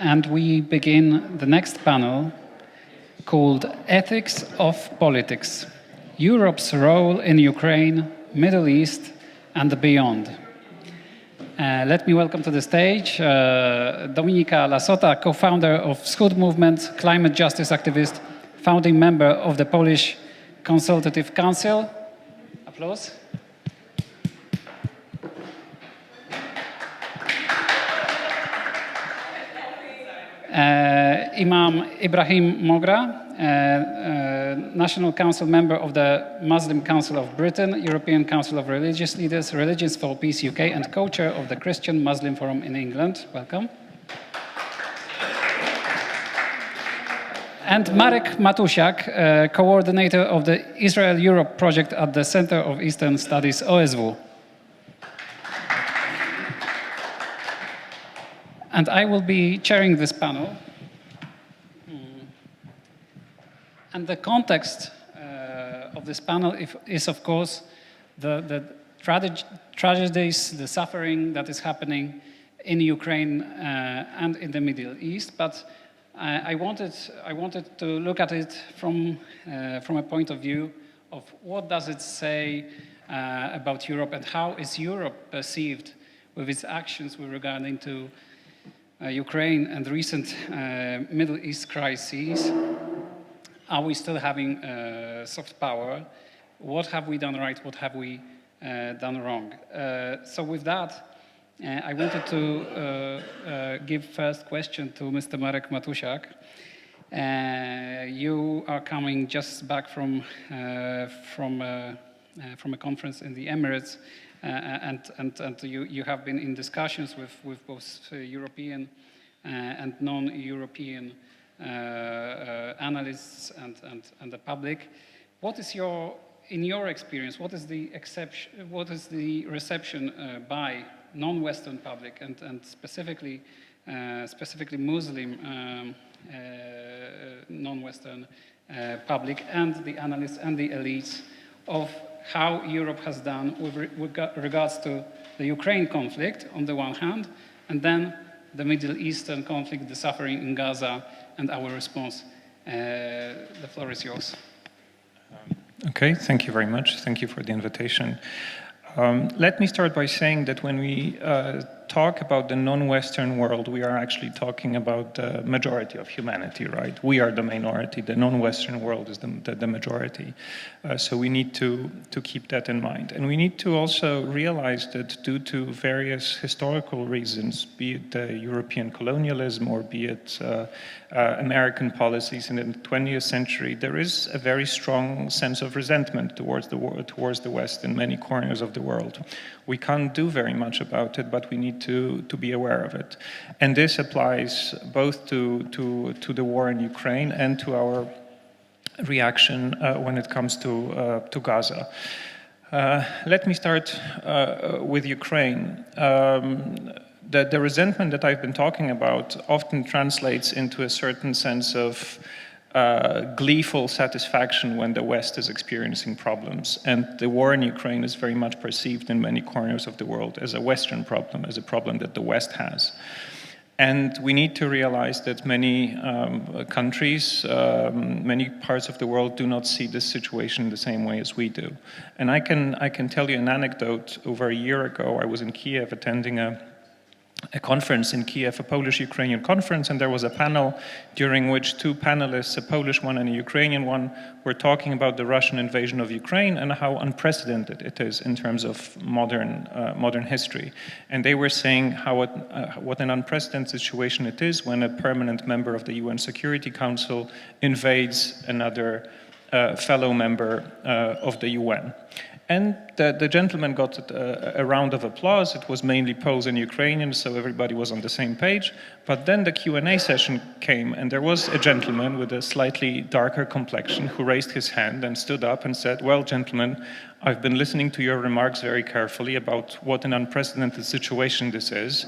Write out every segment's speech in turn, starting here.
and we begin the next panel called Ethics of Politics, Europe's Role in Ukraine, Middle East and Beyond. Let me welcome to the stage Dominika Lasota, co-founder of Wschód movement, climate justice activist, founding member of the Polish Consultative Council. Applause. Imam Ibrahim Mogra, National Council member of the Muslim Council of Britain, European Council of Religious Leaders, Religions for Peace UK, and co-chair of the Christian Muslim Forum in England. Welcome. And Marek Matusiak, coordinator of the Israel-Europe project at the Center of Eastern Studies, OSW. And I will be chairing this panel. And the context of this panel is, of course, the tragedies, the suffering that is happening in Ukraine and in the Middle East. But I wanted to look at it from a point of view of what does it say about Europe and how is Europe perceived with its actions with regarding to Ukraine and recent Middle East crises. Are we still having soft power? What have we done right? What have we done wrong? So with that, I wanted to give first question to Mr. Marek Matusiak. You are coming just back from a conference in the Emirates, and you have been in discussions with both European and non-European analysts and the public. What is in your experience, what is the reception by non-Western public and specifically Muslim non-Western public and the analysts and the elites of how Europe has done with regards to the Ukraine conflict on the one hand, and then the Middle Eastern conflict, the suffering in Gaza, and our response. The floor is yours. Okay, thank you very much. Thank you for the invitation. Let me start by saying that when we talk about the non-Western world, we are actually talking about the majority of humanity, right? We are the minority. The non-Western world is the majority. So we need to keep that in mind. And we need to also realize that due to various historical reasons, be it European colonialism or be it American policies in the 20th century, there is a very strong sense of resentment towards the West in many corners of the world. We can't do very much about it, but we need to be aware of it. And this applies both to the war in Ukraine and to our reaction when it comes to Gaza. Let me start with Ukraine. The resentment that I've been talking about often translates into a certain sense of gleeful satisfaction when the West is experiencing problems. And the war in Ukraine is very much perceived in many corners of the world as a Western problem, as a problem that the West has. And we need to realize that many countries, many parts of the world do not see this situation the same way as we do. And I can tell you an anecdote. Over a year ago, I was in Kiev attending a conference in Kiev, a Polish-Ukrainian conference, and there was a panel during which two panelists, a Polish one and a Ukrainian one, were talking about the Russian invasion of Ukraine and how unprecedented it is in terms of modern history. And they were saying what an unprecedented situation it is when a permanent member of the UN Security Council invades another fellow member of the UN. And the gentleman got a round of applause. It was mainly Poles and Ukrainians, so everybody was on the same page. But then the Q&A session came, and there was a gentleman with a slightly darker complexion who raised his hand and stood up and said, "Well, gentlemen, I've been listening to your remarks very carefully about what an unprecedented situation this is.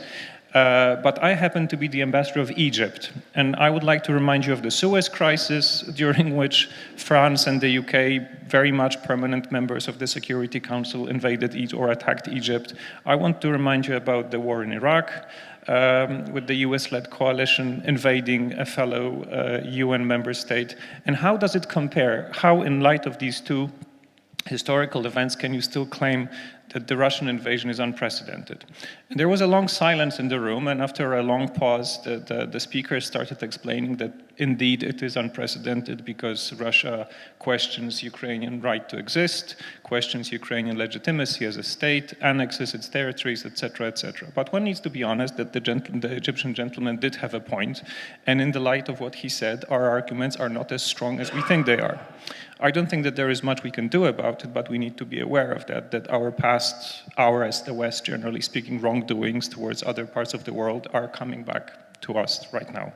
But I happen to be the ambassador of Egypt, and I would like to remind you of the Suez Crisis, during which France and the UK, very much permanent members of the Security Council, invaded or attacked Egypt. I want to remind you about the war in Iraq, with the US-led coalition invading a fellow UN member state. And how does it compare? How, in light of these two historical events, can you still claim that the Russian invasion is unprecedented? And there was a long silence in the room, and after a long pause, the speaker started explaining that indeed it is unprecedented because Russia questions Ukrainian right to exist, questions Ukrainian legitimacy as a state, annexes its territories, etc., etc. But one needs to be honest that the Egyptian gentleman did have a point, and in the light of what he said, our arguments are not as strong as we think they are. I don't think that there is much we can do about it, but we need to be aware of that our past, as the West, generally speaking, wrongdoings towards other parts of the world are coming back to us right now.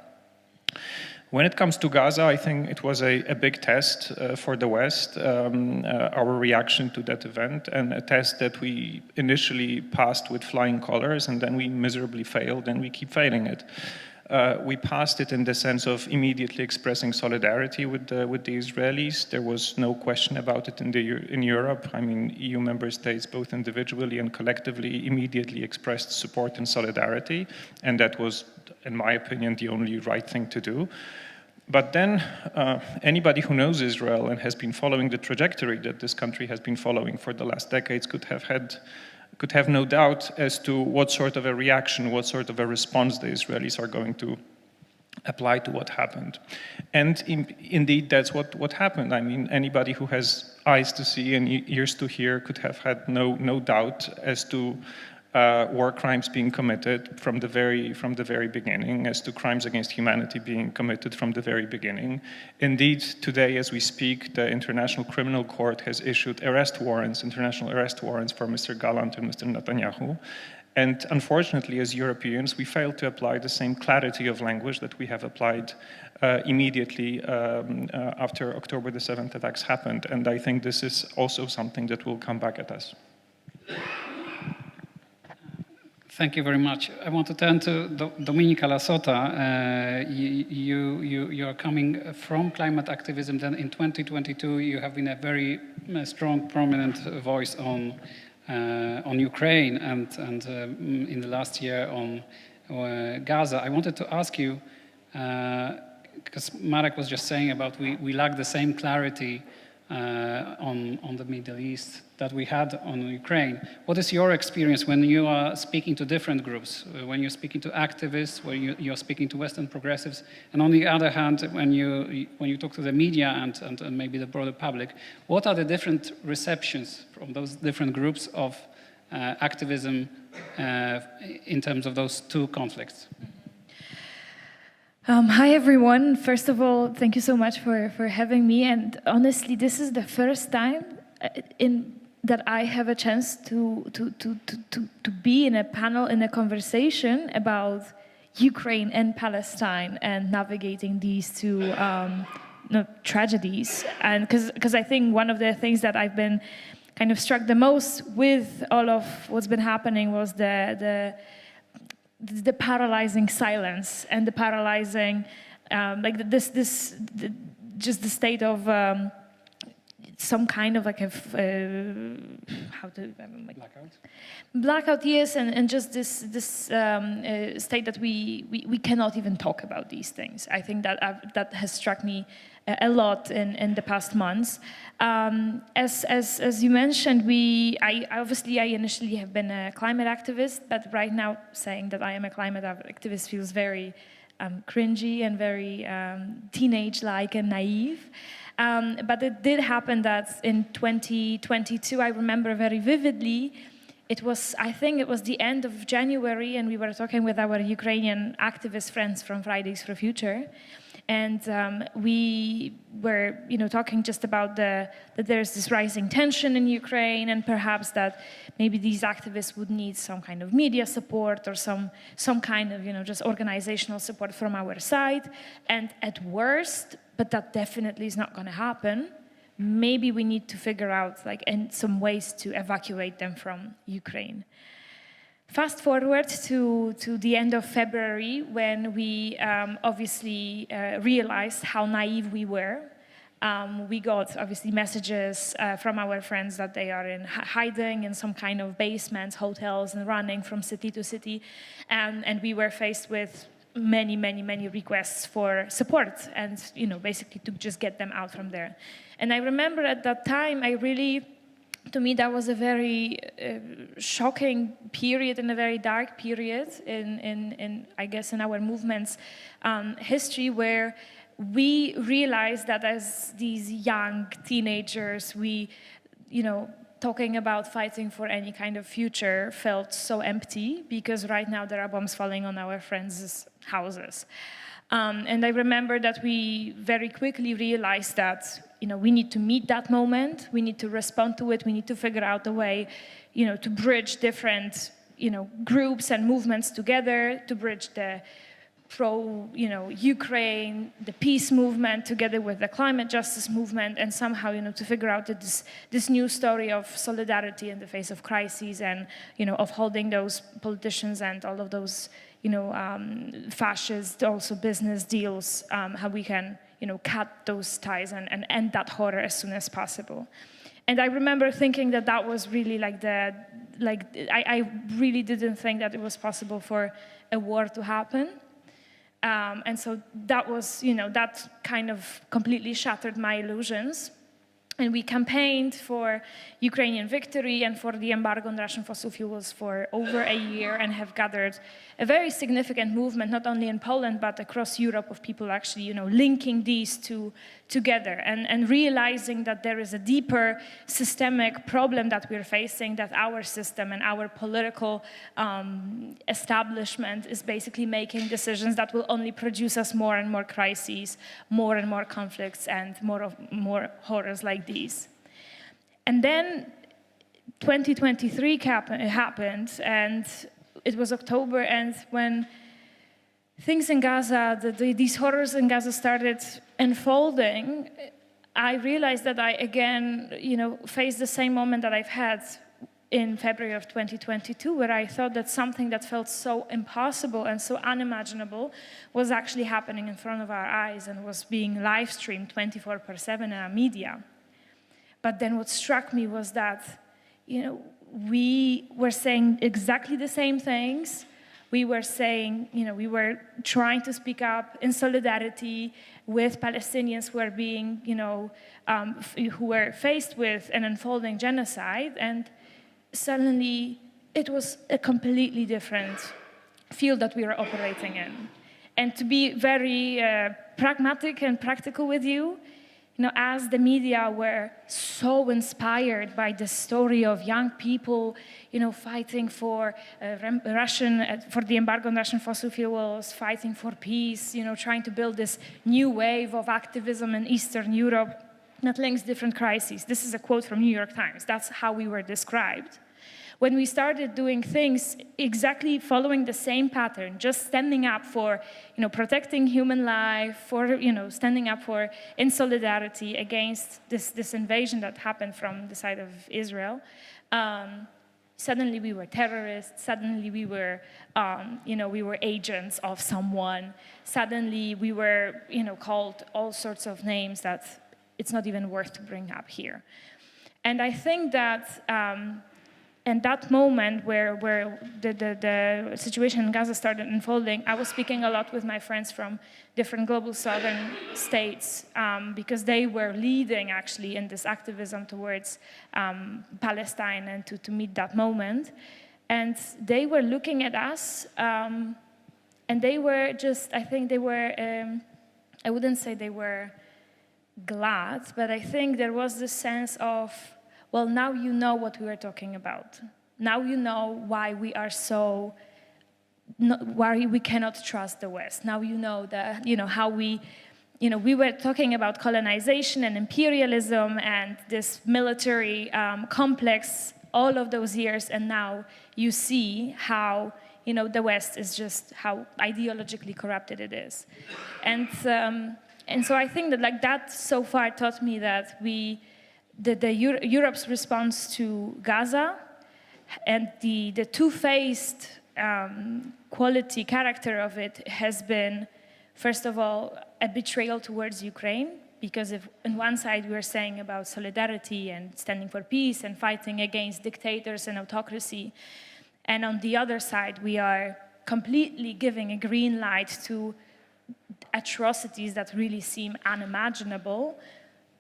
When it comes to Gaza, I think it was a big test for the West, our reaction to that event, and a test that we initially passed with flying colors, and then we miserably failed, and we keep failing it. We passed it in the sense of immediately expressing solidarity with the Israelis. There was no question about it in Europe. I mean, EU member states, both individually and collectively, immediately expressed support and solidarity, and that was, in my opinion, the only right thing to do. But then anybody who knows Israel and has been following the trajectory that this country has been following for the last decades could have no doubt as to what sort of a reaction, what sort of a response the Israelis are going to apply to what happened. And indeed, that's what happened. I mean, anybody who has eyes to see and ears to hear could have had no doubt as to war crimes being committed from the very beginning, as to crimes against humanity being committed from the very beginning. Indeed, today, as we speak, the International Criminal Court has issued international arrest warrants for Mr. Gallant and Mr. Netanyahu. And unfortunately, as Europeans, we fail to apply the same clarity of language that we have applied immediately after October the 7th attacks happened. And I think this is also something that will come back at us. Thank you very much. I want to turn to Dominika Lasota. You are coming from climate activism. Then in 2022, you have been a very strong, prominent voice on Ukraine and in the last year on Gaza. I wanted to ask you, because Marek was just saying about we lack the same clarity on the Middle East that we had on Ukraine. What is your experience when you are speaking to different groups, when you're speaking to activists, when you're speaking to Western progressives, and on the other hand, when you talk to the media and maybe the broader public, what are the different receptions from those different groups of activism in terms of those two conflicts? Hi, everyone. First of all, thank you so much for having me. And honestly, this is the first time that I have a chance to be in a panel, in a conversation about Ukraine and Palestine and navigating these two tragedies. And because I think one of the things that I've been kind of struck the most with all of what's been happening was the paralyzing silence and the paralyzing, just the state of some kind of like blackout, yes, and just this state that we cannot even talk about these things. I think that has struck me a lot in the past months. As you mentioned, I initially have been a climate activist, but right now saying that I am a climate activist feels very cringy and very teenage-like and naive. But it did happen that in 2022, I remember very vividly, I think it was the end of January, and we were talking with our Ukrainian activist friends from Fridays for Future. And we were, talking just about that there's this rising tension in Ukraine, and perhaps that maybe these activists would need some kind of media support or some kind of, just organizational support from our side. And at worst, but that definitely is not going to happen, maybe we need to figure out some ways to evacuate them from Ukraine. Fast forward to the end of February, when we obviously realized how naive we were. We got obviously messages from our friends that they are in hiding in some kind of basements, hotels, and running from city to city. And we were faced with many requests for support and, basically to just get them out from there. And I remember at that time, to me, that was a very shocking period and a very dark period in I guess, in our movement's history, where we realized that as these young teenagers, we, talking about fighting for any kind of future felt so empty, because right now there are bombs falling on our friends' houses. And I remember that we very quickly realized that, we need to meet that moment, we need to respond to it, we need to figure out a way, to bridge different, groups and movements together, to bridge the Ukraine, the peace movement together with the climate justice movement, and somehow, to figure out that this new story of solidarity in the face of crises and, of holding those politicians and all of those, fascist, also business deals, how we can, cut those ties and end that horror as soon as possible. And I remember thinking that was really I really didn't think that it was possible for a war to happen. And so that was, that kind of completely shattered my illusions. And we campaigned for Ukrainian victory and for the embargo on Russian fossil fuels for over a year, and have gathered a very significant movement, not only in Poland, but across Europe, of people actually, linking these two together and realizing that there is a deeper systemic problem that we're facing, that our system and our political establishment is basically making decisions that will only produce us more and more crises, more and more conflicts, and more horrors like these. And then 2023 happened, and it was October, and when things in Gaza, these horrors in Gaza started unfolding, I realized that I again, faced the same moment that I've had in February of 2022, where I thought that something that felt so impossible and so unimaginable was actually happening in front of our eyes and was being live streamed 24/7 in our media. But then what struck me was that, we were saying exactly the same things. We were saying, we were trying to speak up in solidarity with Palestinians who are being, who were faced with an unfolding genocide, and suddenly it was a completely different field that we were operating in. And to be very pragmatic and practical with you, as the media were so inspired by the story of young people, fighting for for the embargo on Russian fossil fuels, fighting for peace, trying to build this new wave of activism in Eastern Europe that links different crises. This is a quote from New York Times. That's how we were described. When we started doing things exactly following the same pattern, just standing up for, protecting human life, for, standing up for in solidarity against this invasion that happened from the side of Israel, suddenly we were terrorists. Suddenly we were, we were agents of someone. Suddenly we were, called all sorts of names that it's not even worth to bring up here. And I think that. And that moment where the situation in Gaza started unfolding, I was speaking a lot with my friends from different global southern states, because they were leading actually in this activism towards Palestine and to meet that moment. And they were looking at us, and they were just, I think they were, I wouldn't say they were glad, but I think there was this sense of, well, now you know what we were talking about. Now you know why we are so, why we cannot trust the West. Now you know that, how we, we were talking about colonization and imperialism and this military complex all of those years, and now you see how, the West is just how ideologically corrupted it is. And so I think that that so far taught me that Europe's response to Gaza And the two-faced quality, character of it has been, first of all, a betrayal towards Ukraine, because if on one side we're saying about solidarity and standing for peace and fighting against dictators and autocracy, and on the other side we are completely giving a green light to atrocities that really seem unimaginable,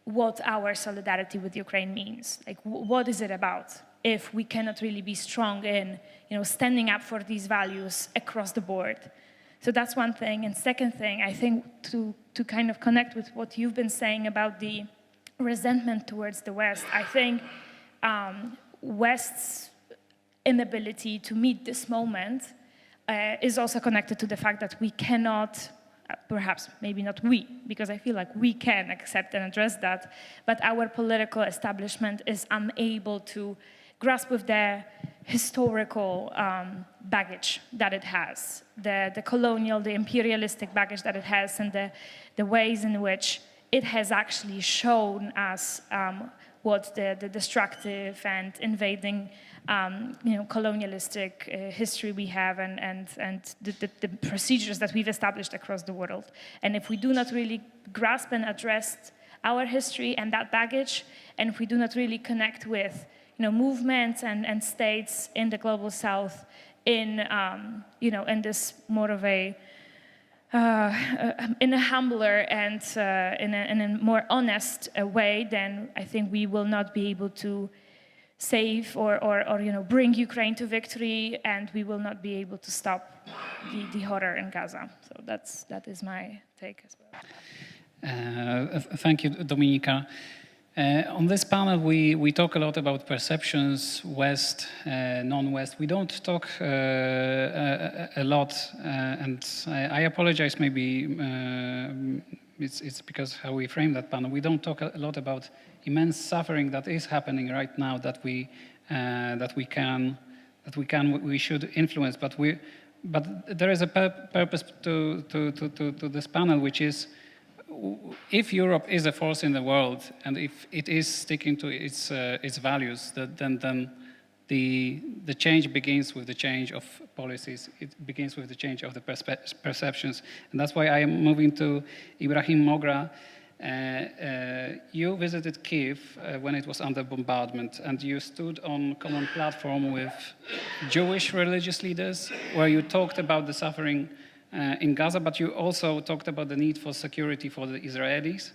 what our solidarity with Ukraine means. Like, what is it about if we cannot really be strong in, standing up for these values across the board? So that's one thing. And second thing, I think to kind of connect with what you've been saying about the resentment towards the West, I think West's inability to meet this moment is also connected to the fact that we cannot, perhaps maybe not we, because I feel like we can accept and address that, but our political establishment is unable to grasp with the historical baggage that it has, the colonial, the imperialistic baggage that it has, and the ways in which it has actually shown us what the destructive and invading colonialistic history we have, and the procedures that we've established across the world. And if we do not really grasp and address our history and that baggage, and if we do not really connect with movements and states in the global south in in this more of a in a humbler and in a more honest way, then I think we will not be able to save or bring Ukraine to victory, and we will not be able to stop the horror in Gaza. So that is my take as well. Thank you, Dominika. On this panel, we talk a lot about perceptions, West, non-West. We don't talk a lot, and I apologize. Maybe it's because how we frame that panel. We don't talk a lot about immense suffering that is happening right now that we should influence. But there is a purpose to this panel, which is, if Europe is a force in the world, and if it is sticking to its values, then the change begins with the change of policies. It begins with the change of the perceptions, and that's why I am moving to Ibrahim Mogra. You visited Kiev when it was under bombardment, and you stood on a common platform with Jewish religious leaders, where you talked about the suffering in Gaza, but you also talked about the need for security for the Israelis,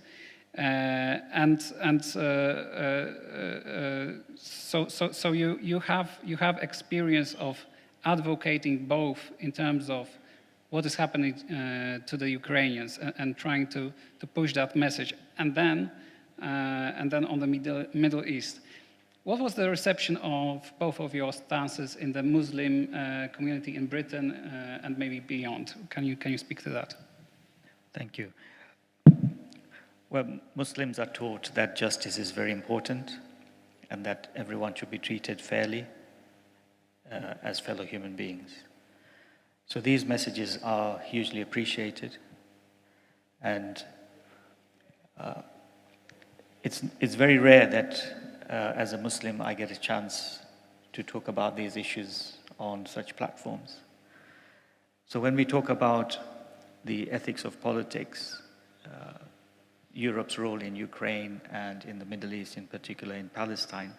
so you have experience of advocating both in terms of what is happening to the Ukrainians and trying to push that message, and then on the Middle East. What was the reception of both of your stances in the Muslim community in Britain and maybe beyond? Can you speak to that? Thank you. Well, Muslims are taught that justice is very important and that everyone should be treated fairly as fellow human beings. So these messages are hugely appreciated, and it's very rare that as a Muslim I get a chance to talk about these issues on such platforms. So when we talk about the ethics of politics, Europe's role in Ukraine and in the Middle East, in particular in Palestine,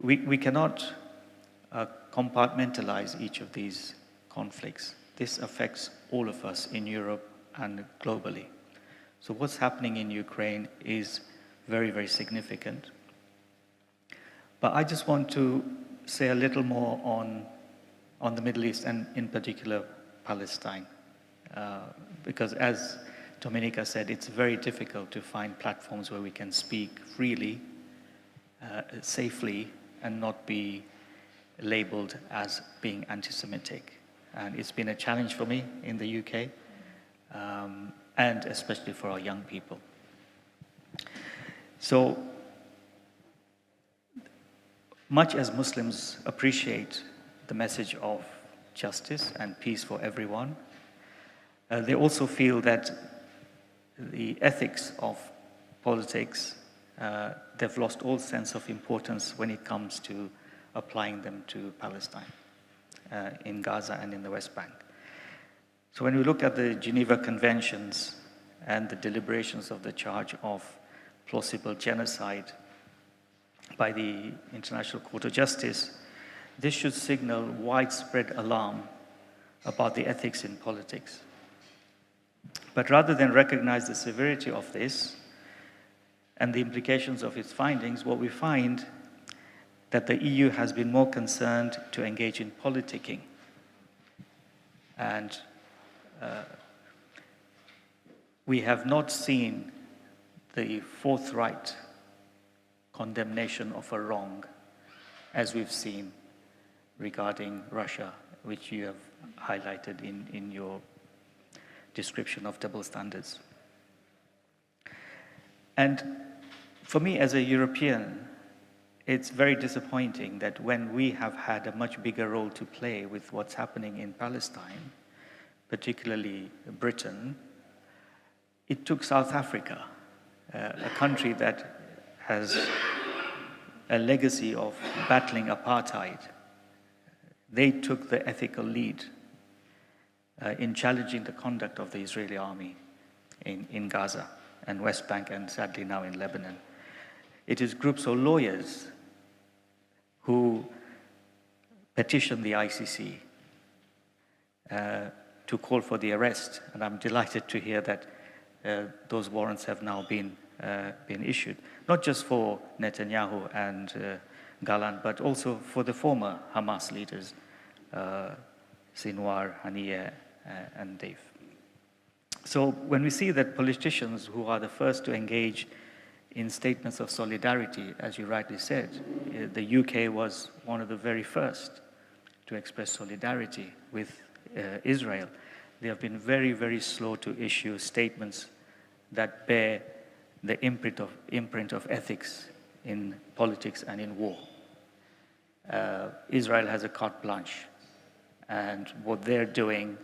we cannot compartmentalize each of these conflicts. This affects all of us in Europe and globally. So what's happening in Ukraine is very, very significant. But I just want to say a little more on the Middle East and in particular Palestine, because as Dominika said, it's very difficult to find platforms where we can speak freely, safely, and not be labeled as being anti-Semitic. And it's been a challenge for me in the UK, and especially for our young people. So, much as Muslims appreciate the message of justice and peace for everyone, they also feel that the ethics of politics, they've lost all sense of importance when it comes to applying them to Palestine, in Gaza and in the West Bank. So when we look at the Geneva Conventions and the deliberations of the charge of plausible genocide by the International Court of Justice, this should signal widespread alarm about the ethics in politics. But rather than recognize the severity of this and the implications of its findings, what we find that the EU has been more concerned to engage in politicking and we have not seen the forthright condemnation of a wrong as we've seen regarding Russia, which you have highlighted in your description of double standards. And for me as a European, it's very disappointing that when we have had a much bigger role to play with what's happening in Palestine, particularly Britain, it took South Africa, a country that has a legacy of battling apartheid. They took the ethical lead in challenging the conduct of the Israeli army in Gaza and West Bank and sadly now in Lebanon. It is groups of lawyers who petitioned the ICC to call for the arrest, and I'm delighted to hear that those warrants have now been issued, not just for Netanyahu and Gallant, but also for the former Hamas leaders, Sinwar, Haniyeh, and Dave. So when we see that politicians who are the first to engage in statements of solidarity, as you rightly said, the UK was one of the very first to express solidarity with Israel. They have been very, very slow to issue statements that bear the imprint of ethics in politics and in war. Israel has a carte blanche, and what they're doing,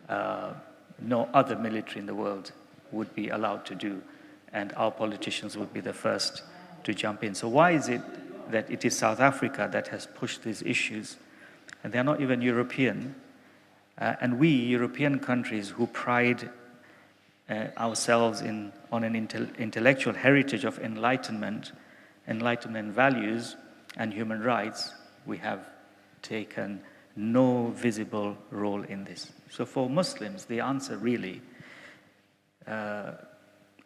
no other military in the world would be allowed to do, and our politicians would be the first to jump in. So why is it that it is South Africa that has pushed these issues, and they're not even European, and we, European countries who pride ourselves on an intellectual heritage of enlightenment values and human rights, we have taken no visible role in this. So for Muslims, the answer really,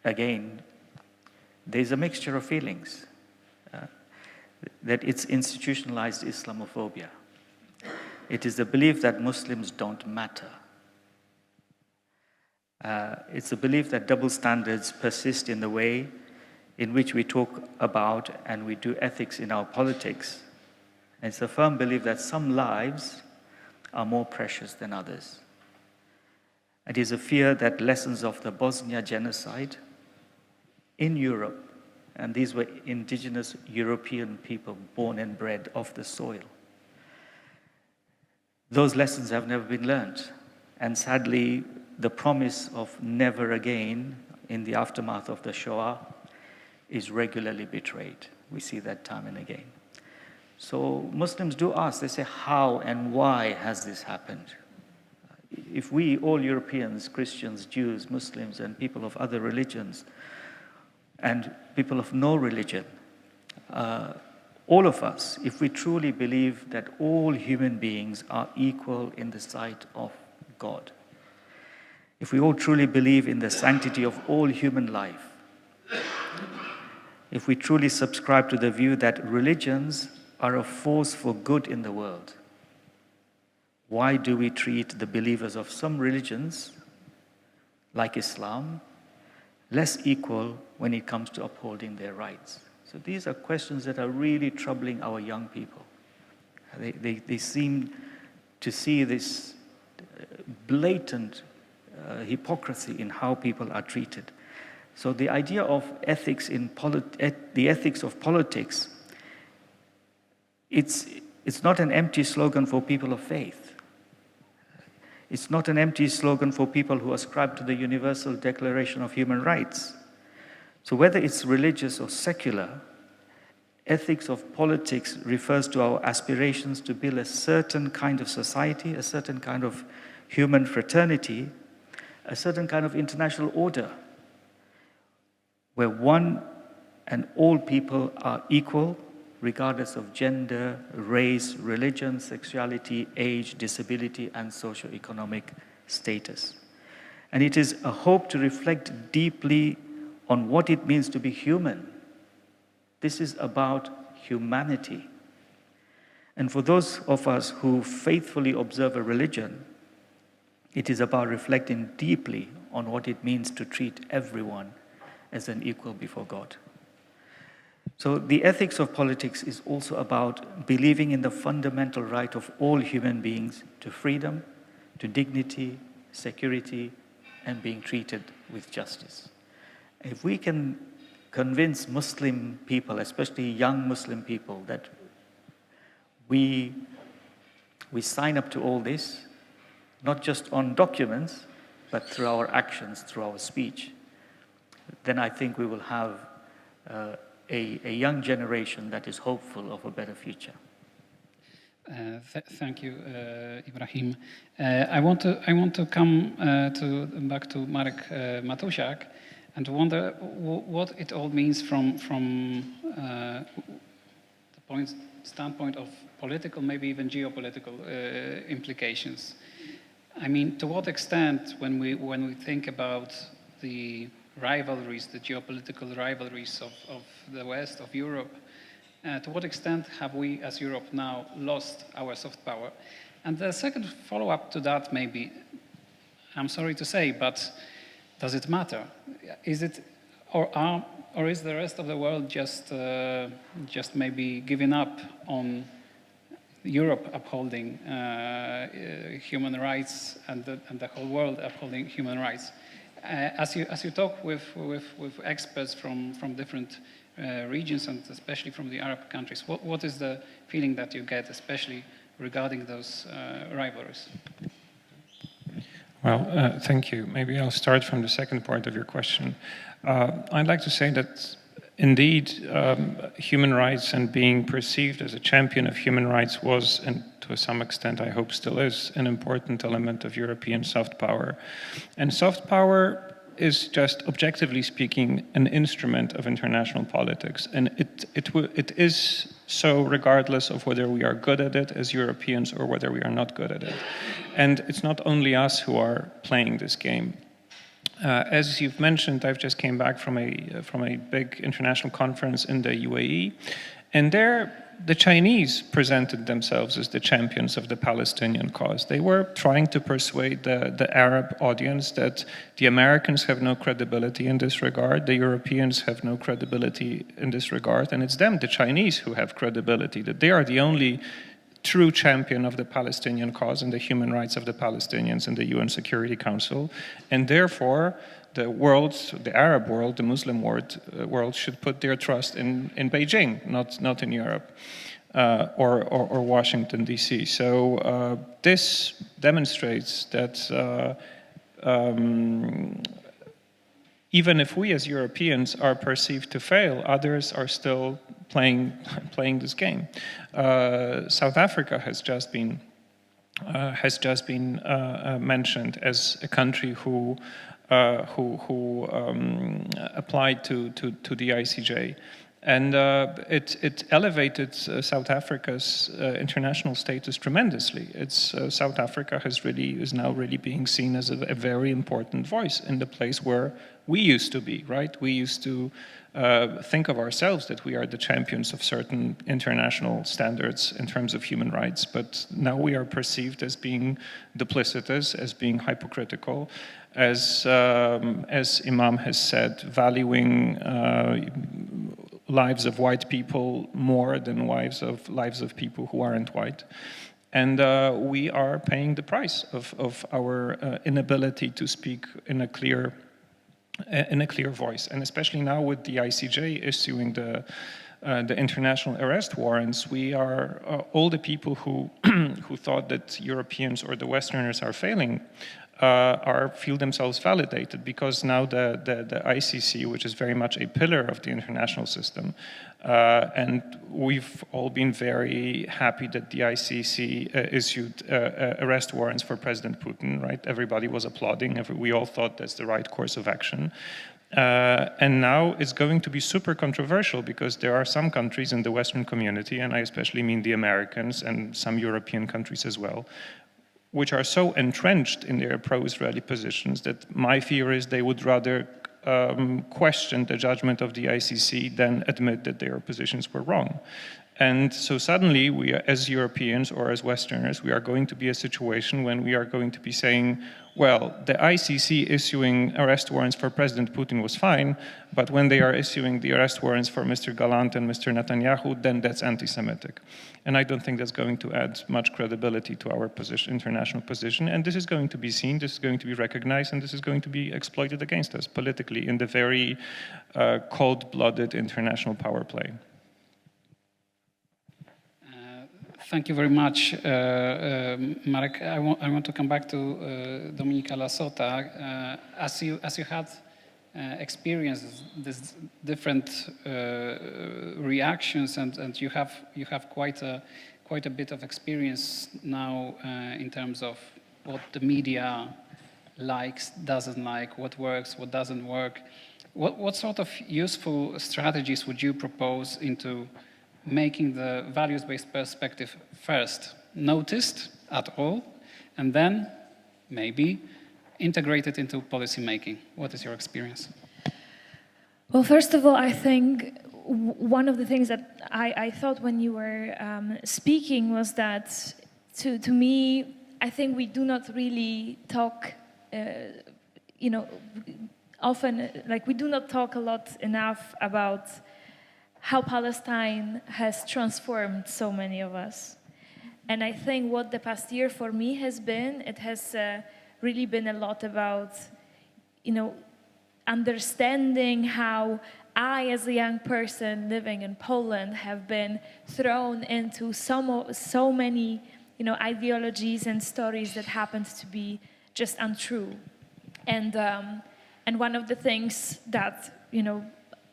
again, there's a mixture of feelings, that it's institutionalized Islamophobia. It is the belief that Muslims don't matter. It's a belief that double standards persist in the way in which we talk about and we do ethics in our politics. And it's a firm belief that some lives are more precious than others. It is a fear that lessons of the Bosnia genocide in Europe, and these were indigenous European people born and bred of the soil, those lessons have never been learned. And sadly, the promise of never again in the aftermath of the Shoah is regularly betrayed. We see that time and again. So Muslims do ask, they say, how and why has this happened? If we, all Europeans, Christians, Jews, Muslims, and people of other religions, and people of no religion, all of us, if we truly believe that all human beings are equal in the sight of God, if we all truly believe in the sanctity of all human life, if we truly subscribe to the view that religions are a force for good in the world, why do we treat the believers of some religions, like Islam, less equal when it comes to upholding their rights? So these are questions that are really troubling our young people. They seem to see this blatant hypocrisy in how people are treated. So the idea of ethics in the ethics of politics, it's not an empty slogan for people of faith. It's not an empty slogan for people who ascribe to the Universal Declaration of Human Rights. So whether it's religious or secular, ethics of politics refers to our aspirations to build a certain kind of society, a certain kind of human fraternity, a certain kind of international order, where one and all people are equal, regardless of gender, race, religion, sexuality, age, disability, and socioeconomic status. And it is a hope to reflect deeply on what it means to be human. This is about humanity. And for those of us who faithfully observe a religion, it is about reflecting deeply on what it means to treat everyone as an equal before God. So the ethics of politics is also about believing in the fundamental right of all human beings to freedom, to dignity, security, and being treated with justice. If we can convince Muslim people, especially young Muslim people, that we sign up to all this, not just on documents, but through our actions, through our speech, then I think we will have a young generation that is hopeful of a better future. Thank you, Ibrahim. I want to come back to Marek Matusiak and wonder what it all means from the standpoint of political, maybe even geopolitical implications. I mean, to what extent, when we think about the rivalries, the geopolitical rivalries of the West, of Europe, to what extent have we as Europe now lost our soft power? And the second follow-up to that maybe, I'm sorry to say, but does it matter? Is it, or is the rest of the world just maybe giving up on Europe upholding human rights and the whole world upholding human rights? As you talk with experts from different regions and especially from the Arab countries, what is the feeling that you get, especially regarding those rivalries? Well, thank you. Maybe I'll start from the second part of your question. I'd like to say that indeed, human rights and being perceived as a champion of human rights was, and to some extent I hope still is, an important element of European soft power. And soft power is just, objectively speaking, an instrument of international politics. And it is so regardless of whether we are good at it as Europeans or whether we are not good at it. And it's not only us who are playing this game. As you've mentioned, I've just came back from a big international conference in the UAE, and there the Chinese presented themselves as the champions of the Palestinian cause. They were trying to persuade the Arab audience that the Americans have no credibility in this regard, the Europeans have no credibility in this regard, and it's them, the Chinese, who have credibility, that they are the only true champion of the Palestinian cause and the human rights of the Palestinians in the UN Security Council, and therefore the world, the Arab world, the Muslim world should put their trust in Beijing, not in Europe or Washington, D.C. So this demonstrates that even if we as Europeans are perceived to fail, others are still playing this game. South Africa has just been mentioned as a country who applied to the ICJ, and it elevated South Africa's international status tremendously. South Africa is now really being seen as a very important voice in the place where we used to be, right? We used to think of ourselves that we are the champions of certain international standards in terms of human rights, but now we are perceived as being duplicitous, as being hypocritical, as Imam has said, valuing lives of white people more than lives of people who aren't white. And we are paying the price of our inability to speak in a clear voice, and especially now with the ICJ issuing the international arrest warrants, we are all the people who who thought that Europeans or the Westerners are failing feel themselves validated, because now the ICC, which is very much a pillar of the international system, and we've all been very happy that the ICC issued arrest warrants for President Putin, right? Everybody was applauding. We all thought that's the right course of action. And now it's going to be super controversial, because there are some countries in the Western community, and I especially mean the Americans and some European countries as well, which are so entrenched in their pro-Israeli positions that my fear is they would rather question the judgment of the ICC than admit that their positions were wrong. And so suddenly, we, as Europeans or as Westerners, we are going to be a situation when we are going to be saying, well, the ICC issuing arrest warrants for President Putin was fine, but when they are issuing the arrest warrants for Mr. Gallant and Mr. Netanyahu, then that's anti-Semitic. And I don't think that's going to add much credibility to our position, international position. And this is going to be seen, this is going to be recognized, and this is going to be exploited against us politically in the very cold-blooded international power play. Thank you very much, Marek. I want to come back to Dominika Lasota. As you had experienced these different reactions, and you have quite a bit of experience now in terms of what the media likes, doesn't like, what works, what doesn't work. What sort of useful strategies would you propose into making the values-based perspective first noticed at all, and then maybe integrated into policy making? What is your experience? Well, first of all, I think one of the things that I thought when you were speaking was that, to me, I think we do not really talk, often, like we do not talk a lot enough about how Palestine has transformed so many of us. And I think what the past year for me has been, it has really been a lot about, understanding how I, as a young person living in Poland, have been thrown into so many, ideologies and stories that happened to be just untrue. And one of the things that,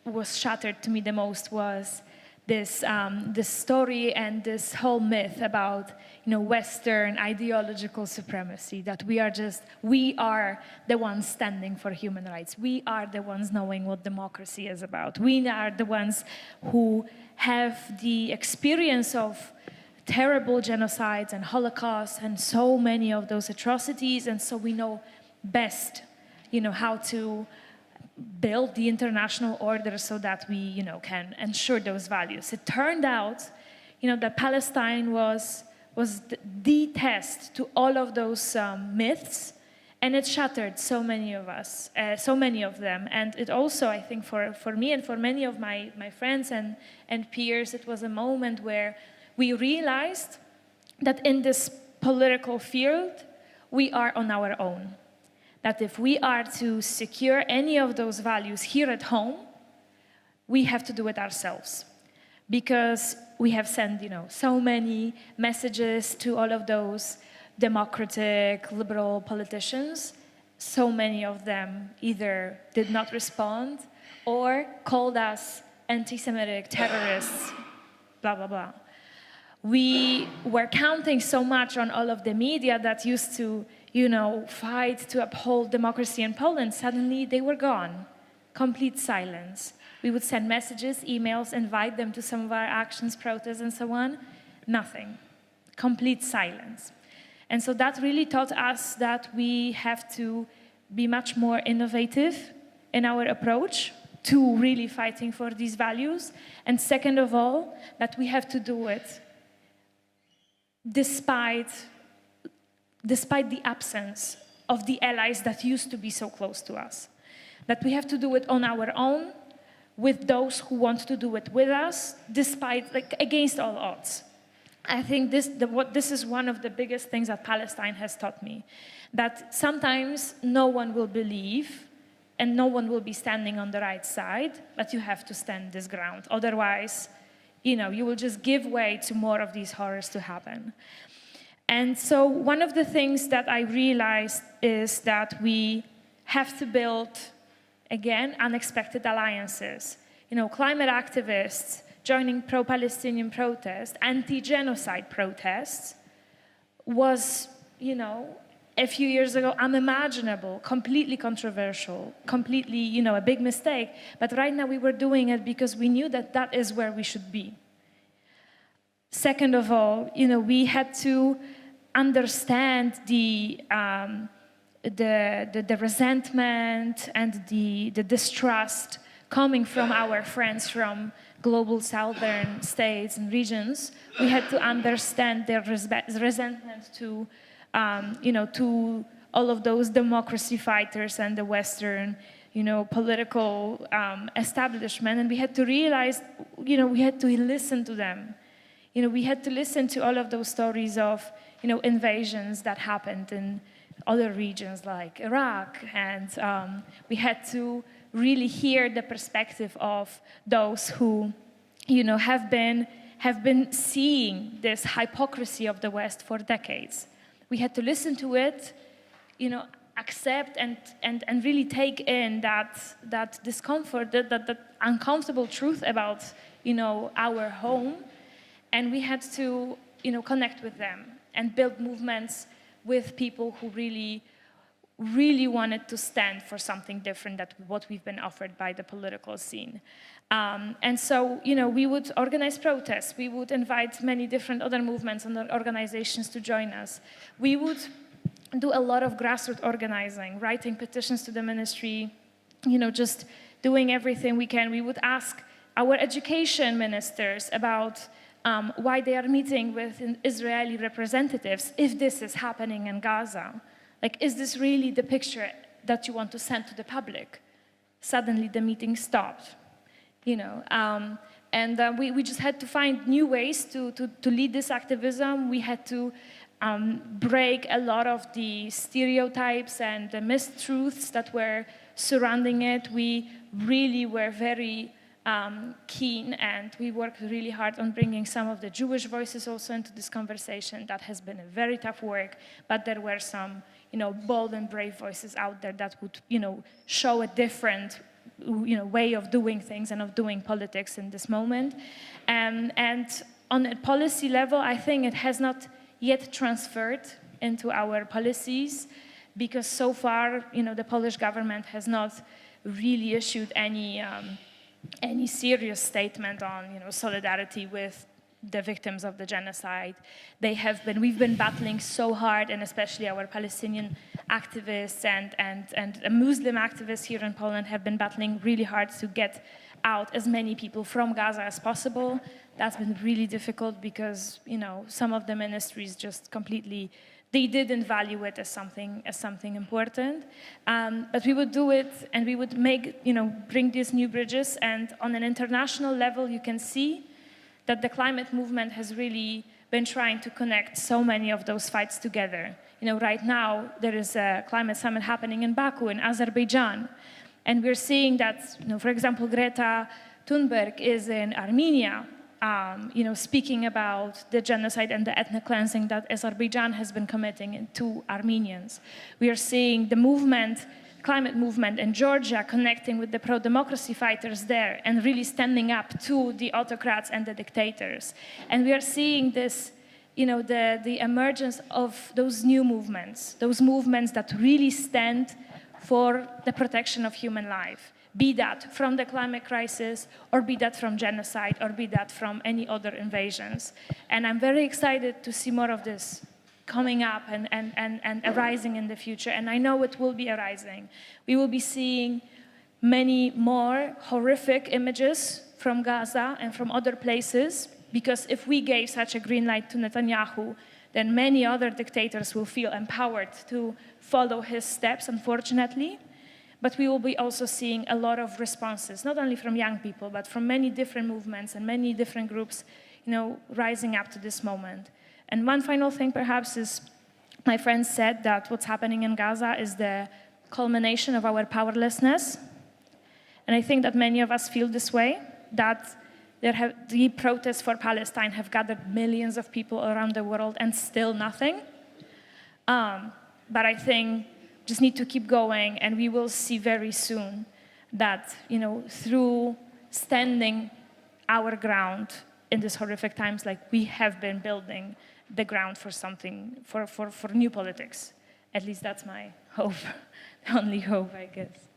was shattered to me the most was this story and this whole myth about Western ideological supremacy, that we are the ones standing for human rights. We are the ones knowing what democracy is about. We are the ones who have the experience of terrible genocides and Holocaust and so many of those atrocities, and so we know best, how to build the international order so that we, can ensure those values. It turned out, that Palestine was the test to all of those myths, and it shattered so many of us, so many of them. And it also, I think, for me and for many of my friends and peers, it was a moment where we realized that in this political field, we are on our own. That if we are to secure any of those values here at home, we have to do it ourselves. Because we have sent, so many messages to all of those democratic, liberal politicians. So many of them either did not respond or called us anti-Semitic terrorists, blah, blah, blah. We were counting so much on all of the media that used to fight to uphold democracy in Poland. Suddenly they were gone. Complete silence. We would send messages, emails, invite them to some of our actions, protests, and so on. Nothing. Complete silence. And so that really taught us that we have to be much more innovative in our approach to really fighting for these values. And second of all, that we have to do it despite the absence of the allies that used to be so close to us. That we have to do it on our own, with those who want to do it with us, against all odds. I think this is one of the biggest things that Palestine has taught me, that sometimes no one will believe and no one will be standing on the right side, but you have to stand this ground. Otherwise, you will just give way to more of these horrors to happen. And so one of the things that I realized is that we have to build, again, unexpected alliances. You know, climate activists joining pro-Palestinian protests, anti-genocide protests, was, you know, a few years ago unimaginable, completely controversial, completely, you know, a big mistake. But right now we were doing it because we knew that that is where we should be. Second of all, you know, we had to understand the resentment and the distrust coming from our friends from global southern states and regions. We had to understand their resentment to, you know, to all of those democracy fighters and the Western, you know, political establishment. And we had to realize, you know, we had to listen to them. You know, we had to listen to all of those stories of, you know, invasions that happened in other regions like Iraq. And we had to really hear the perspective of those who, you know, have been seeing this hypocrisy of the West for decades. We had to listen to it, you know, accept and really take in that discomfort, that uncomfortable truth about, you know, our home. And we had to, you know, connect with them and build movements with people who really wanted to stand for something different than what we've been offered by the political scene. And so, you know, we would organize protests. We would invite many different other movements and organizations to join us. We would do a lot of grassroots organizing, writing petitions to the ministry, you know, just doing everything we can. We would ask our education ministers about why they are meeting with Israeli representatives if this is happening in Gaza. Like, is this really the picture that you want to send to the public? Suddenly the meeting stopped, you know. We just had to find new ways to lead this activism. We had to break a lot of the stereotypes and the mistruths that were surrounding it. We really were very keen, and we worked really hard on bringing some of the Jewish voices also into this conversation. That has been a very tough work, but there were some, you know, bold and brave voices out there that would, you know, show a different, you know, way of doing things and of doing politics in this moment. And on a policy level, I think it has not yet transferred into our policies, because so far, you know, the Polish government has not really issued any serious statement on, you know, solidarity with the victims of the genocide. We've been battling so hard, and especially our Palestinian activists and Muslim activists here in Poland have been battling really hard to get out as many people from Gaza as possible. That's been really difficult because, you know, some of the ministries just completely, they didn't value it as something important. But we would do it, and we would make, you know, bring these new bridges. And on an international level, you can see that the climate movement has really been trying to connect so many of those fights together. You know, right now, there is a climate summit happening in Baku, in Azerbaijan. And we're seeing that, you know, for example, Greta Thunberg is in Armenia, you know, speaking about the genocide and the ethnic cleansing that Azerbaijan has been committing to Armenians. We are seeing the movement, climate movement in Georgia connecting with the pro-democracy fighters there and really standing up to the autocrats and the dictators. And we are seeing this, you know, the emergence of those new movements, those movements that really stand for the protection of human life, be that from the climate crisis, or be that from genocide, or be that from any other invasions. And I'm very excited to see more of this coming up and arising in the future. And I know it will be arising. We will be seeing many more horrific images from Gaza and from other places, because if we gave such a green light to Netanyahu, then many other dictators will feel empowered to follow his steps, unfortunately. But we will be also seeing a lot of responses, not only from young people, but from many different movements and many different groups, you know, rising up to this moment. And one final thing, perhaps, is my friend said that what's happening in Gaza is the culmination of our powerlessness. And I think that many of us feel this way, that The protests for Palestine have gathered millions of people around the world and still nothing. But I think just need to keep going, and we will see very soon that, through standing our ground in these horrific times, like we have been building the ground for something, for new politics. At least that's my hope, the only hope, I guess.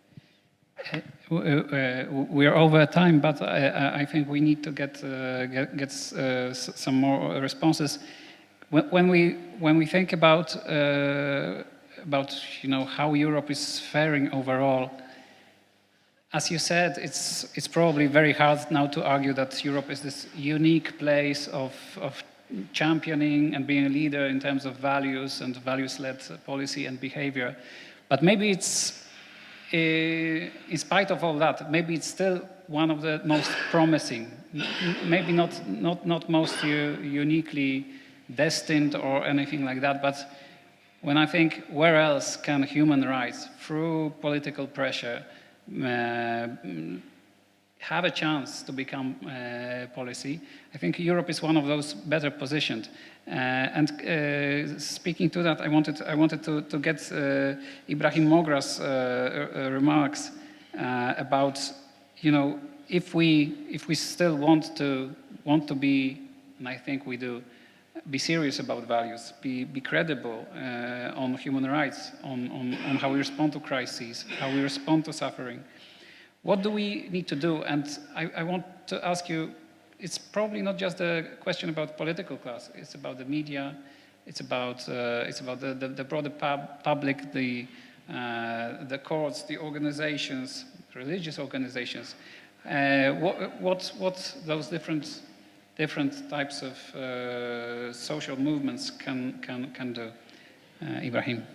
We're over time, but I think we need to get some more responses. When we think about how Europe is faring overall, as you said, it's probably very hard now to argue that Europe is this unique place of championing and being a leader in terms of values and values-led policy and behavior. But maybe it's, in spite of all that, maybe it's still one of the most promising, maybe not most uniquely destined or anything like that, but when I think where else can human rights, through political pressure, have a chance to become policy, I think Europe is one of those better positioned. Speaking to that, I wanted to get Ibrahim Mogra's remarks about, if we still want to be, and I think we do, be serious about values, be credible on human rights, on how we respond to crises, how we respond to suffering. What do we need to do? And I want to ask you, it's probably not just a question about political class. It's about the media. It's about the broader public, the courts, the organizations, religious organizations. What those different types of social movements can do? Ibrahim.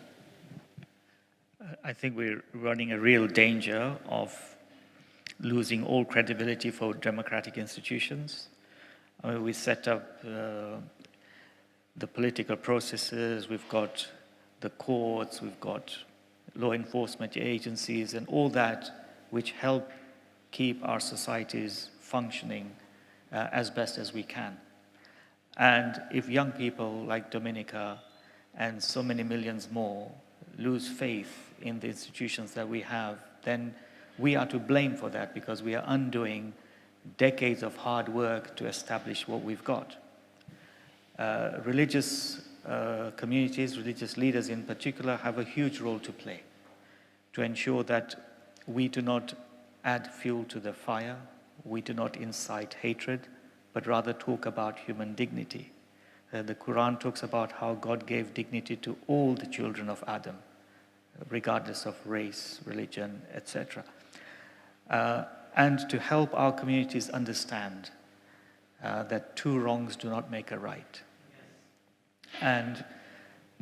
I think we're running a real danger of losing all credibility for democratic institutions. We set up the political processes, we've got the courts, we've got law enforcement agencies and all that which help keep our societies functioning as best as we can. And if young people like Dominika and so many millions more lose faith in the institutions that we have, then we are to blame for that, because we are undoing decades of hard work to establish what we've got. Religious communities, religious leaders in particular, have a huge role to play to ensure that we do not add fuel to the fire, we do not incite hatred, but rather talk about human dignity. The Quran talks about how God gave dignity to all the children of Adam, regardless of race, religion, etc. And to help our communities understand that two wrongs do not make a right. And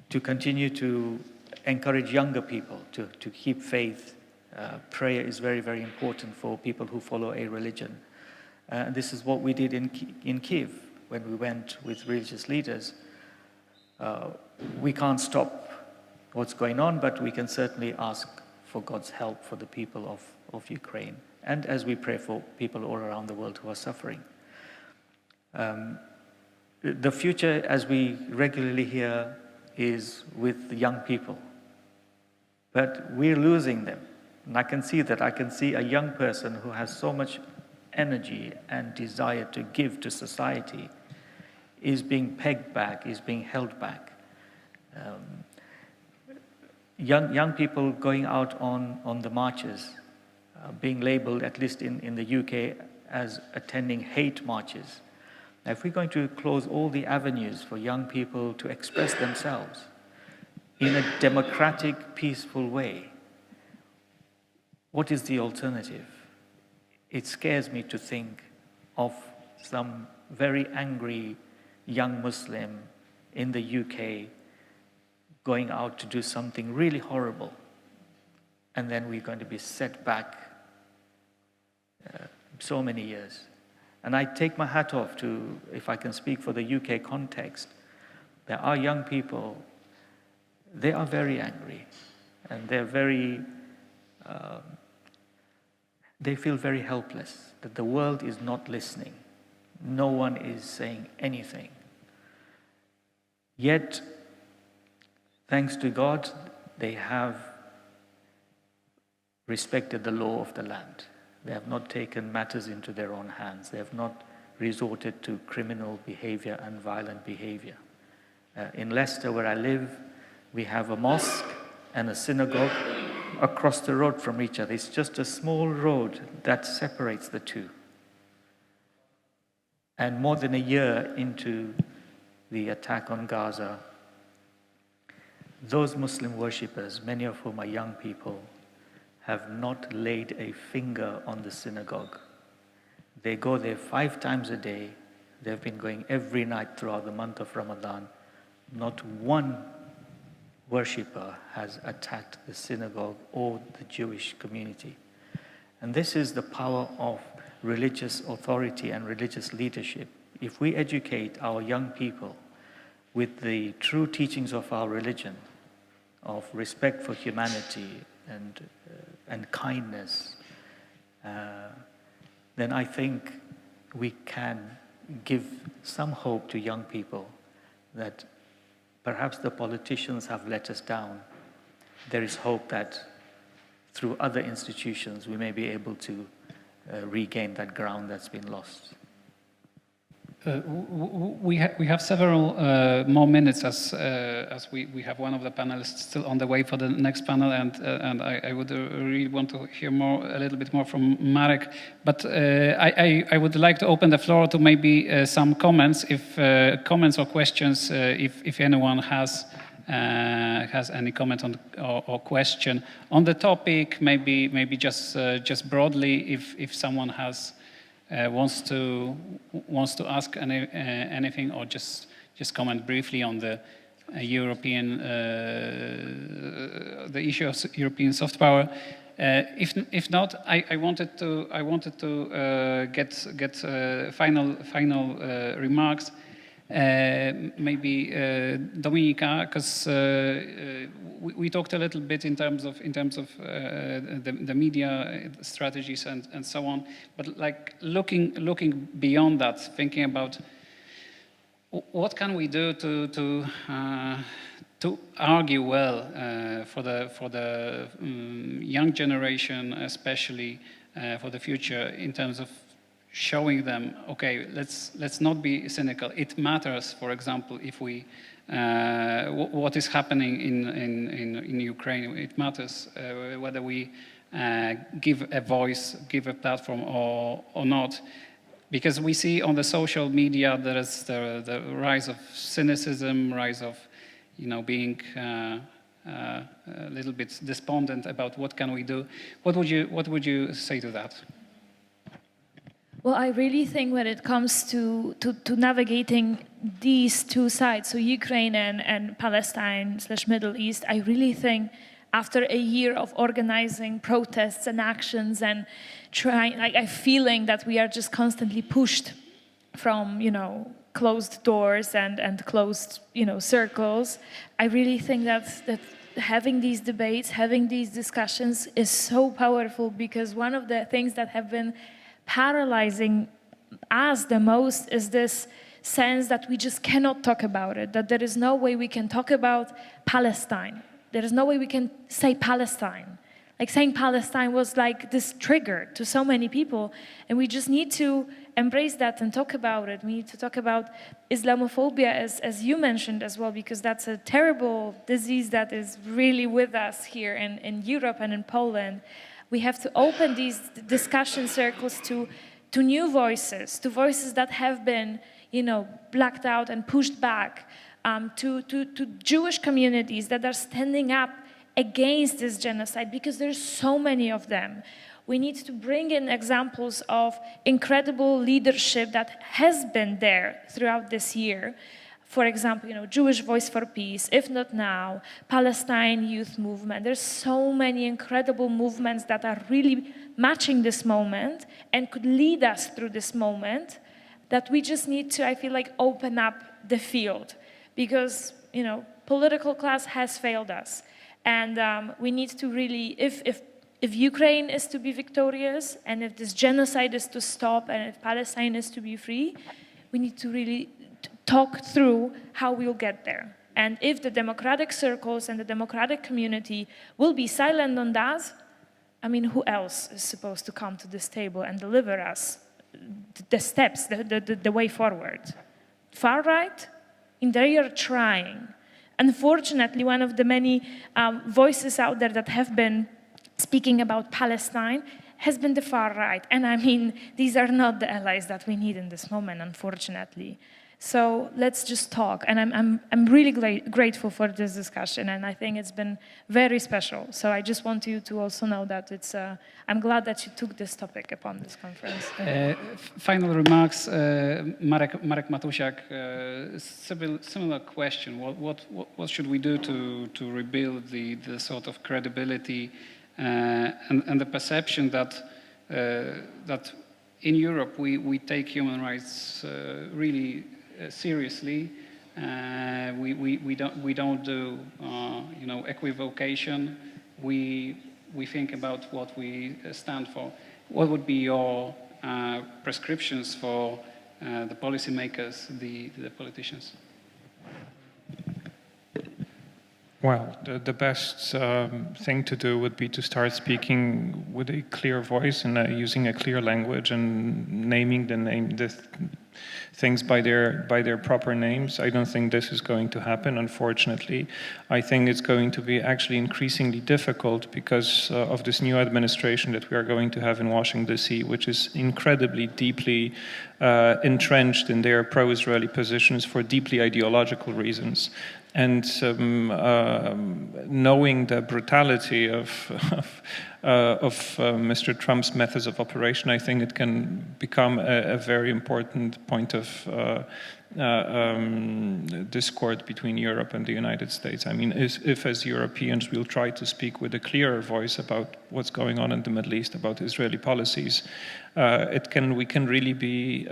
to continue to encourage younger people to keep faith. Prayer is very, very important for people who follow a religion. This is what we did in Kyiv when we went with religious leaders. We can't stop what's going on, but we can certainly ask for God's help for the people of Ukraine, and as we pray for people all around the world who are suffering. The future, as we regularly hear, is with the young people, but we're losing them. And I can see that. I can see a young person who has so much energy and desire to give to society is being pegged back, is being held back. Young people going out on the marches, being labeled, at least in the UK, as attending hate marches. Now, if we're going to close all the avenues for young people to express themselves in a democratic, peaceful way, what is the alternative? It scares me to think of some very angry young Muslim in the UK going out to do something really horrible, and then we're going to be set back so many years. And I take my hat off to, if I can speak for the UK context, there are young people, they are very angry, and they're very, they feel very helpless, that the world is not listening. No one is saying anything. Yet, thanks to God, they have respected the law of the land. They have not taken matters into their own hands. They have not resorted to criminal behavior and violent behavior. In Leicester, where I live, we have a mosque and a synagogue across the road from each other. It's just a small road that separates the two. And more than a year into the attack on Gaza, those Muslim worshippers, many of whom are young people, have not laid a finger on the synagogue. They go there 5 times a day. They've been going every night throughout the month of Ramadan. Not one worshipper has attacked the synagogue or the Jewish community. And this is the power of religious authority and religious leadership. If we educate our young people with the true teachings of our religion, of respect for humanity and kindness, then I think we can give some hope to young people that perhaps the politicians have let us down. There is hope that through other institutions we may be able to regain that ground that's been lost. We have several more minutes as we have one of the panelists still on the way for the next panel, and I would really want to hear a little bit more from Marek. But I would like to open the floor to maybe some comments, comments or questions, if anyone has any comment on or question on the topic. Maybe just broadly, if someone has. Wants to ask anything or just comment briefly on the European the issue of European soft power. If not, I wanted to get final remarks. Maybe Dominika, because we talked a little bit in terms of the media strategies and so on, but like looking beyond that, thinking about what can we do to argue well for the young generation, especially for the future, in terms of showing them, okay, let's not be cynical. It matters, for example, if we what is happening in Ukraine. It matters whether we give a voice, give a platform or not, because we see on the social media there is the rise of cynicism, rise of being a little bit despondent about what can we do. What would you say to that? Well, I really think when it comes to navigating these two sides, so Ukraine and Palestine/Middle East, I really think after a year of organizing protests and actions and trying, I'm feeling that we are just constantly pushed from, closed doors and closed, circles. I really think that having these debates, having these discussions is so powerful, because one of the things that have been paralyzing us the most is this sense that we just cannot talk about it, that there is no way we can talk about Palestine. There is no way we can say Palestine. Like saying Palestine was like this trigger to so many people, and we just need to embrace that and talk about it. We need to talk about Islamophobia, as you mentioned as well, because that's a terrible disease that is really with us here in Europe and in Poland. We have to open these discussion circles to new voices, to voices that have been, blacked out and pushed back, to Jewish communities that are standing up against this genocide, because there's so many of them. We need to bring in examples of incredible leadership that has been there throughout this year. For example, Jewish Voice for Peace, If Not Now, Palestine Youth Movement. There's so many incredible movements that are really matching this moment and could lead us through this moment, that we just need to, I feel like, open up the field, because, political class has failed us. And we need to really, if if Ukraine is to be victorious, and if this genocide is to stop, and if Palestine is to be free, we need to really talk through how we'll get there. And if the democratic circles and the democratic community will be silent on that, I mean, who else is supposed to come to this table and deliver us the steps, the way forward? Far right? And they are trying. Unfortunately, one of the many voices out there that have been speaking about Palestine has been the far right. And I mean, these are not the allies that we need in this moment, unfortunately. So let's just talk. And I'm really grateful for this discussion, and I think it's been very special. So I just want you to also know that I'm glad that you took this topic upon this conference. Final remarks, Marek Matusiak, similar question. What should we do to rebuild the sort of credibility and the perception that in Europe we take human rights really seriously? We don't do equivocation. We think about what we stand for. What would be your prescriptions for the policymakers, the politicians? Well, the best thing to do would be to start speaking with a clear voice and using a clear language and naming the things by their proper names. I don't think this is going to happen, unfortunately. I think it's going to be actually increasingly difficult because of this new administration that we are going to have in Washington, D.C., which is incredibly deeply entrenched in their pro-Israeli positions for deeply ideological reasons. And knowing the brutality of Mr. Trump's methods of operation, I think it can become a very important point of discord between Europe and the United States. I mean, if as Europeans we'll try to speak with a clearer voice about what's going on in the Middle East, about Israeli policies, we can really be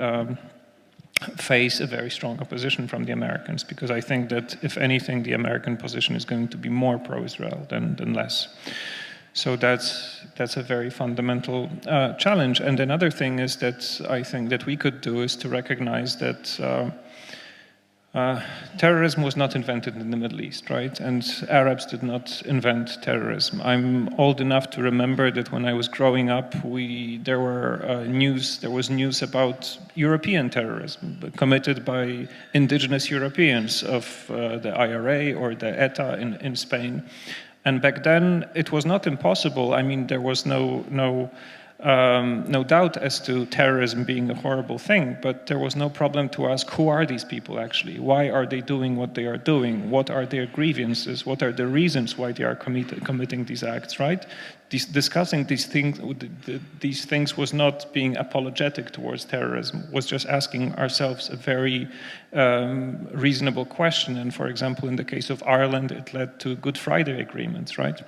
face a very strong opposition from the Americans, because I think that, if anything, the American position is going to be more pro-Israel than less. So that's a very fundamental challenge. And another thing is that I think that we could do is to recognize that terrorism was not invented in the Middle East, right? And Arabs did not invent terrorism. I'm old enough to remember that when I was growing up, there was news about European terrorism committed by indigenous Europeans of the IRA or the ETA in Spain. And back then, it was not impossible. I mean, there was no doubt as to terrorism being a horrible thing, but there was no problem to ask, who are these people actually? Why are they doing what they are doing? What are their grievances? What are the reasons why they are committing these acts, right? Discussing these things was not being apologetic towards terrorism, was just asking ourselves a very reasonable question. And for example, in the case of Ireland, it led to Good Friday agreements, right?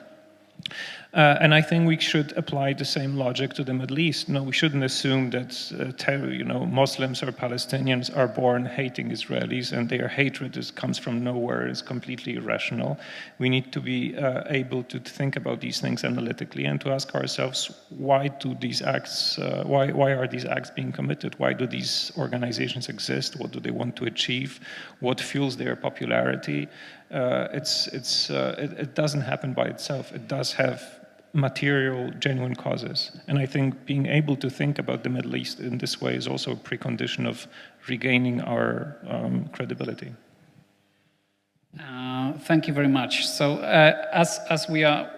And I think we should apply the same logic to the Middle East. No, we shouldn't assume that Muslims or Palestinians are born hating Israelis and their hatred comes from nowhere, is completely irrational. We need to be able to think about these things analytically and to ask ourselves, why are these acts being committed? Why do these organizations exist? What do they want to achieve? What fuels their popularity? It doesn't happen by itself. It does have material, genuine causes. And I think being able to think about the Middle East in this way is also a precondition of regaining our credibility. Thank you very much. So as we are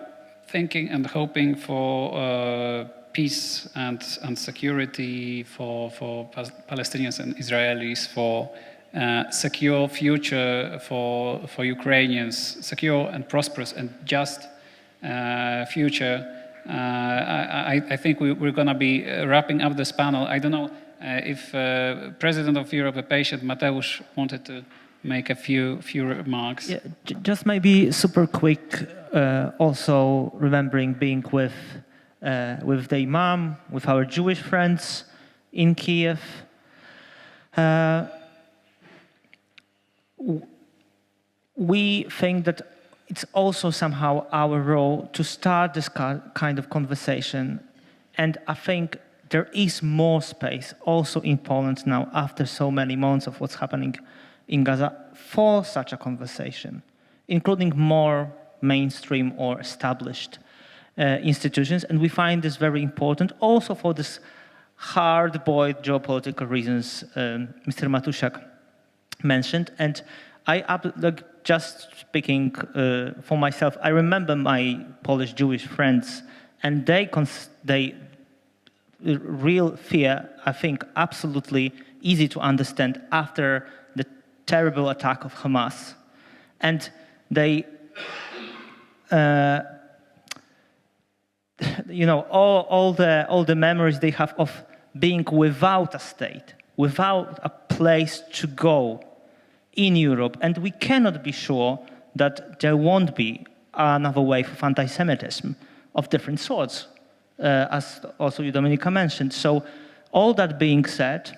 thinking and hoping for peace and security for Palestinians and Israelis, for secure future for Ukrainians, secure and prosperous and just future. I think we're going to be wrapping up this panel. I don't know if President of Europe, the patient Mateusz, wanted to make a few remarks. Yeah, just maybe super quick. Also remembering being with the Imam, with our Jewish friends in Kiev. We think that it's also somehow our role to start this kind of conversation. And I think there is more space also in Poland now, after so many months of what's happening in Gaza, for such a conversation, including more mainstream or established institutions. And we find this very important also for this hard-boiled geopolitical reasons Mr. Matusiak mentioned. And just speaking for myself, I remember my Polish Jewish friends, and they real fear, I think, absolutely easy to understand after the terrible attack of Hamas. And they, you know, all the memories they have of being without a state, without a place to go in Europe, and we cannot be sure that there won't be another wave of anti-Semitism of different sorts, as also you, Dominika, mentioned. So all that being said,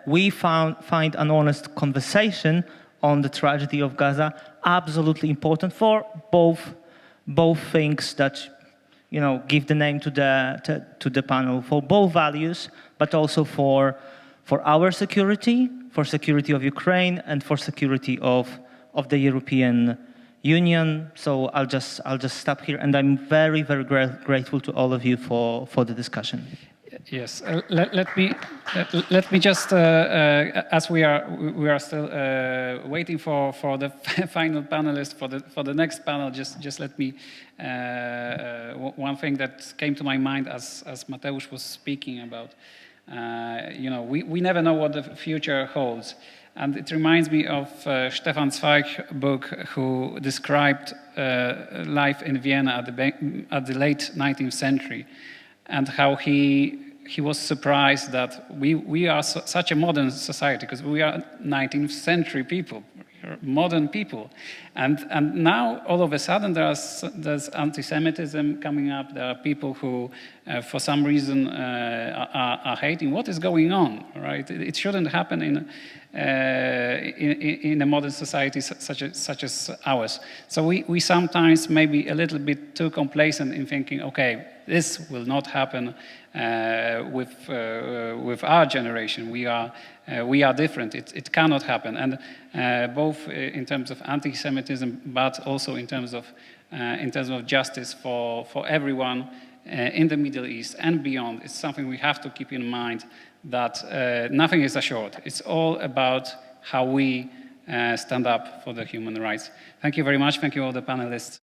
we find an honest conversation on the tragedy of Gaza absolutely important for both things that, you know, give the name to the panel, for both values, but also for our security, for security of Ukraine, and for security of the European Union. So I'll just stop here, and I'm very, very grateful to all of you for the discussion. Yes, let me just, as we are still waiting for the final panelist for the next panel, just let me one thing that came to my mind as Mateusz was speaking about. You know, we never know what the future holds. And it reminds me of Stefan Zweig's book, who described life in Vienna at the late 19th century, and how he was surprised that we are such a modern society, because we are 19th century people, modern people. And now, all of a sudden, there's anti-Semitism coming up. There are people who, for some reason, are hating. What is going on, right? It shouldn't happen in a modern society such as ours. So we sometimes may be a little bit too complacent in thinking, okay, this will not happen with our generation. We are different. It cannot happen, and both in terms of anti-Semitism, but also in terms of justice for everyone in the Middle East and beyond. It's something we have to keep in mind, that nothing is assured. It's all about how we stand up for the human rights. Thank you very much. Thank you all the panelists.